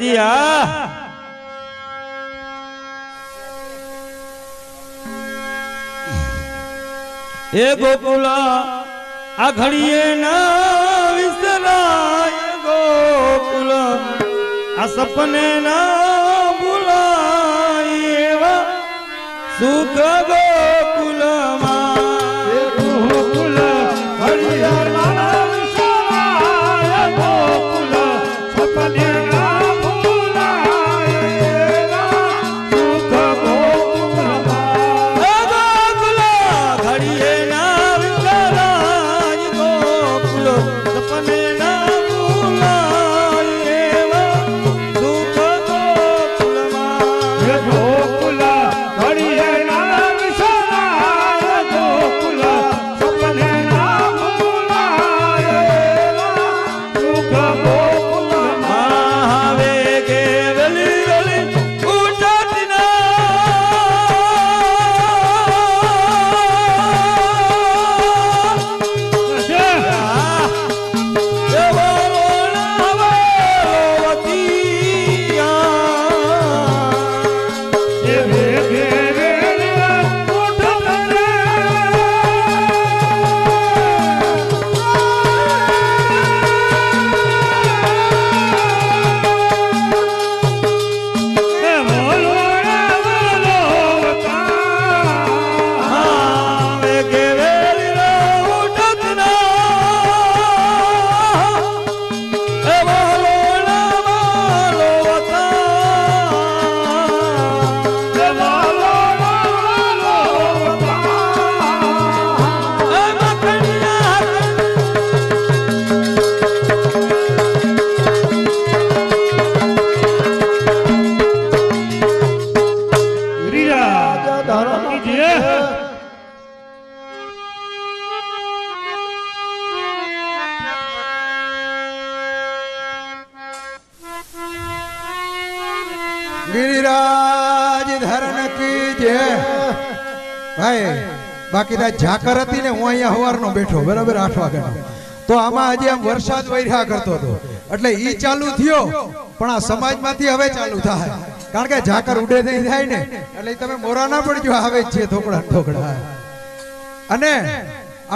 जी ए गोकुला आ घड़िए ना विसराय गोकुला आ सपने ना भुलाए सुख गोकुल गोकुल घड़िए ना विसराय गोकुल सपने गिरिराज धरण की जय भाई बाकी झाकर थी ने हूँ अँ हवार नो बैठो बराबर 8 वागे तो आमा हजी आम वरसाद वह्या करतो तो एटले ई चालू थयो पण आ समाज मांथी हवे चालू थाय कारण के झाकर उडे थई जाय ने एटले तमे मोरा ना पड़जो आवे छे थोकड़ा ठोकड़ा अने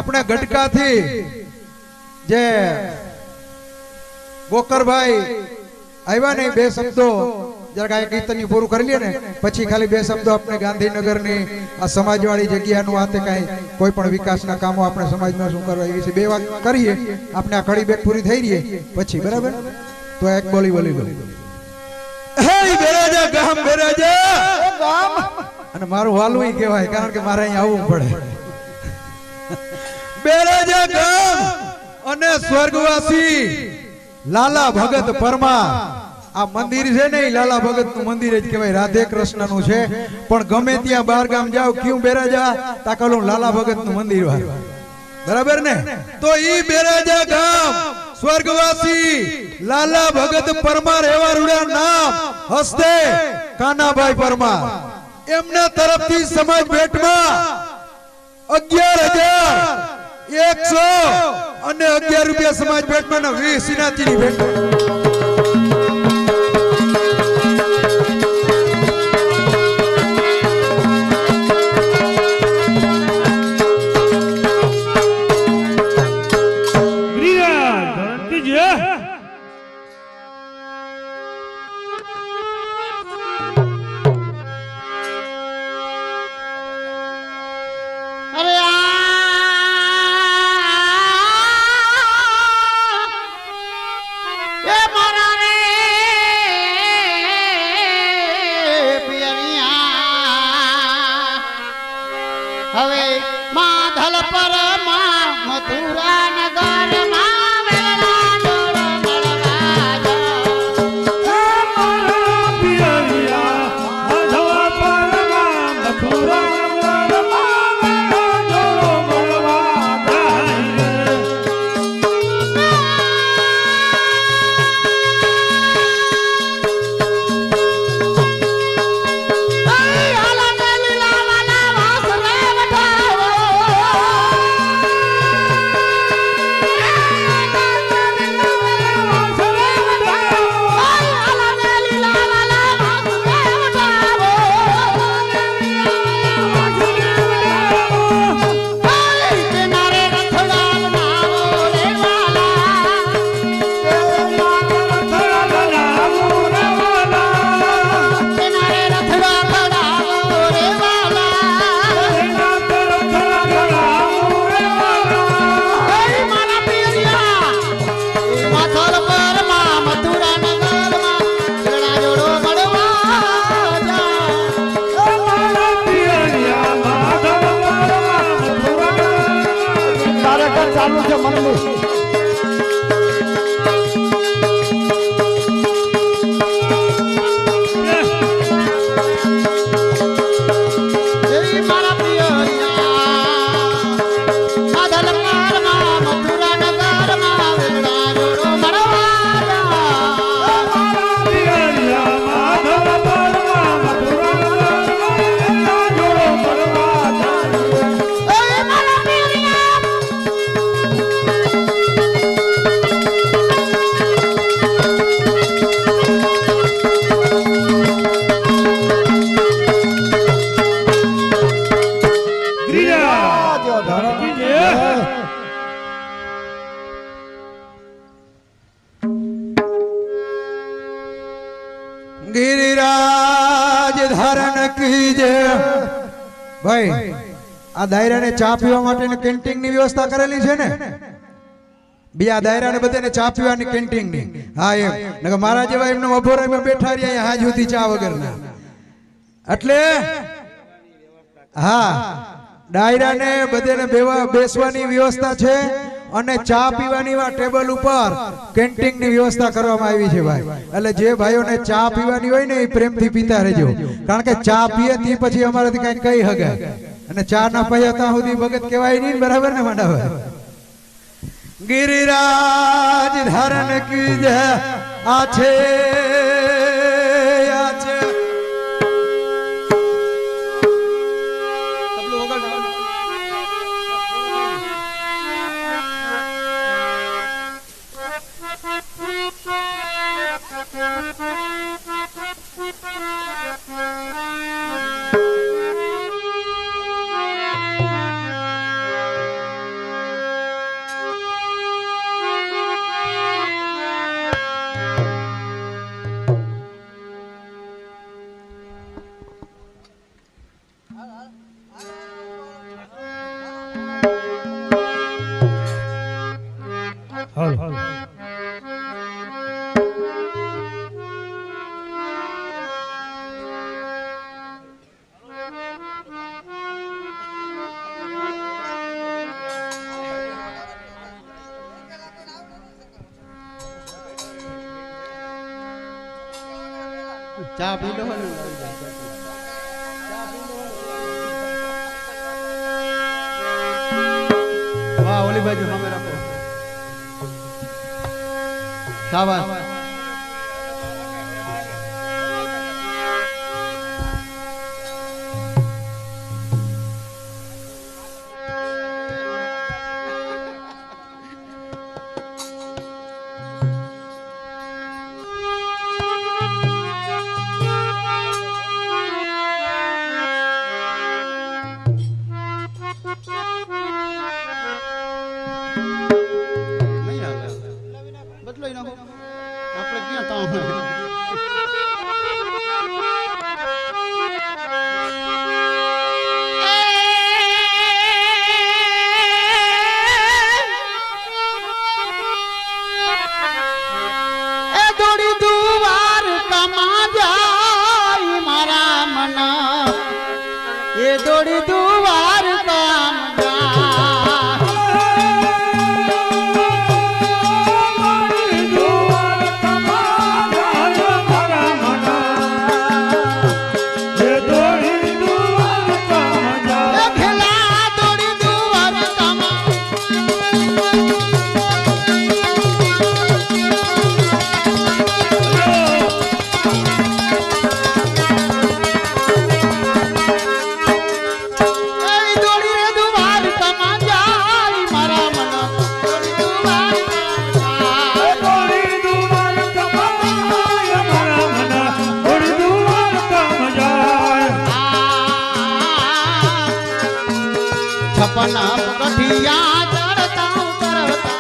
अपने गडका थी जे बोकर भाई आव्या ने बे शब्दों जरा कीर्तन पूरु कर लिए ने पछी खाली बे शब्दों अपने गांधीनगर ने आ समाजवाड़ी जग्यानु आते कई कोई पण विकासना कामो अपने समाज में शुं करवा ए विषे बे वात करीए अपने आ कड़ी बेक पूरी थई रही पछी बराबर तो एक बोली बोली हे बेराजा गाम बेराजा गाम अने मारू वालू ही कहेवाय कारण के मारे અહીં આવવું પડે बेराजा गाम अने स्वर्गवासी लाला भगत परमार આ મંદિર છે ને લાલા ભગત નું મંદિર જ કહેવાય, રાધે કૃષ્ણ નું છે, પણ ગમે ત્યાં બાર ગામ જાવ ક્યું બેરાજા તાકલું લાલા ભગત નું મંદિર હોય, બરાબર ને? તો ઈ બેરાજા ગામ સ્વર્ગવાસી લાલા ભગત પરમાર એવા રૂડા નામ હસ્તે કાનાભાઈ પરમાર એમના તરફથી સમાજ ભેટમાં 11,100 અને 11 રૂપિયા સમાજ ભેટમાં 20 સિનાતીની ભેટ. गिरिराज धारण कीजे भाई आ दायरा ने चा पीवा माटे ने कैंटीन ની વ્યવસ્થા કરેલી છે ને બી આ દાયરા ને બધાને ચા પીવાની કેન્ટીન ની હા એમ નકે મારા જેવા એમને ઉભોરામાં બેઠા રહ્યા હાજ સુધી ચા વગરના એટલે હા દાયરા ને બધાને બેસવાની વ્યવસ્થા છે અને ચા પીવાની વા ટેબલ ઉપર કેન્ટીન ની વ્યવસ્થા કરવામાં આવી છે ભાઈ એટલે જે ભાઈઓને ચા પીવાની હોય ને એ પ્રેમથી પીતા રહેજો કારણ કે ચા પીએ તી પછી અમારાથી કઈ કઈ હગે અને ચા ના પીએ ત્યાં સુધી ભગત કહેવાય નહીં બરાબર ને માંડાભાઈ गिरिराज धारण कीजे आछे आछे सब लोग ચા પી લો ને. વાહ ઓલી બાજુ સામે રાખો. શાબાશ. બદલાઈ નાખો આપણે ક્યાં તાવ દોડી દુવાર કમા જાય મારા મના એ દોડી દુવાર કામ छपना कठिया चढ़ता उतरता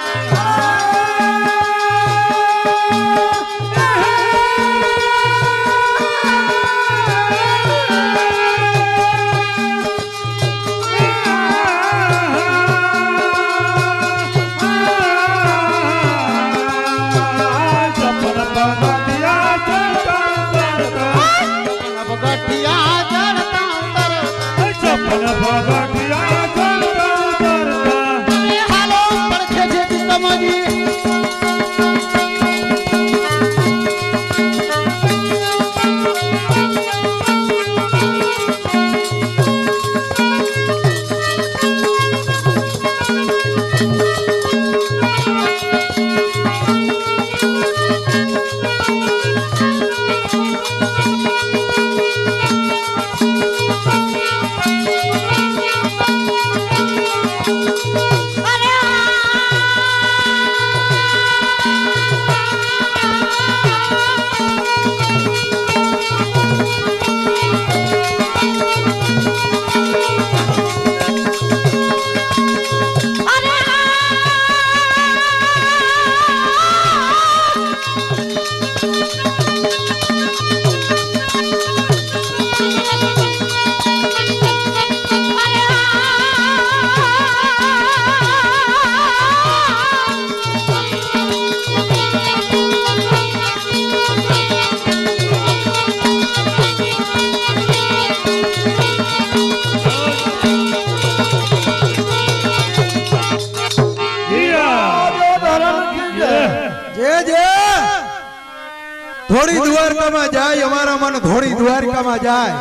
ધોળી દ્વારકામાં જાય અમારા મન ધોળી દ્વારકામાં જાય.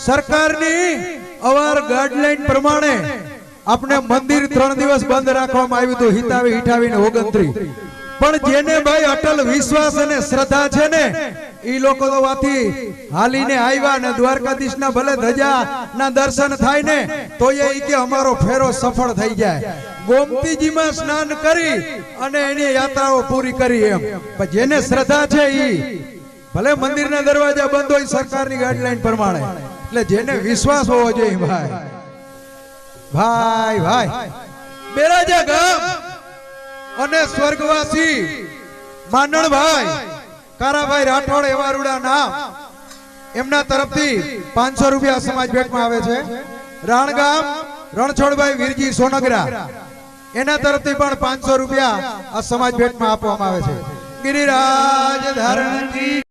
સરકારની અવાર ગાઈડલાઈન પ્રમાણે આપણે મંદિર 3 દિવસ બંધ રાખવામાં આવ્યું હતું હિતાવી હિઠાવીને 29. પણ જેને ભાઈ અટલ વિશ્વાસ અને શ્રદ્ધા છે ને ઈ લોકો તો વાથી હાલીને આવ્યા ને દ્વારકાધીશના ભલે ધજાના દર્શન થાય ને તો એ કે અમારો ફેરો સફળ થઈ જાય. ગોમતીજીમાં સ્નાન કરી અને એની યાત્રાઓ પૂરી કરી એમ. પણ જેને શ્રદ્ધા છે ઈ ભલે મંદિરના દરવાજા બંધ હોય સરકારની ગાઈડલાઈન પ્રમાણે, એટલે જેને વિશ્વાસ હોવો જોઈએ ભાઈ ભાઈ ભાઈ બેરાજા ગામ અને સ્વર્ગવાસી માનણભાઈ કારાભાઈ રાઠોડ એવારુડા નામ એમના તરફથી 500 રૂપિયા સમાજ ભેટમાં આવે છે. રાણગામ રણછોડભાઈ વીરજી સોનગરા એના તરફથી પણ 500 રૂપિયા આ સમાજ ભેટમાં આપવામાં આવે છે. ગિરિરાજ ધારણ કી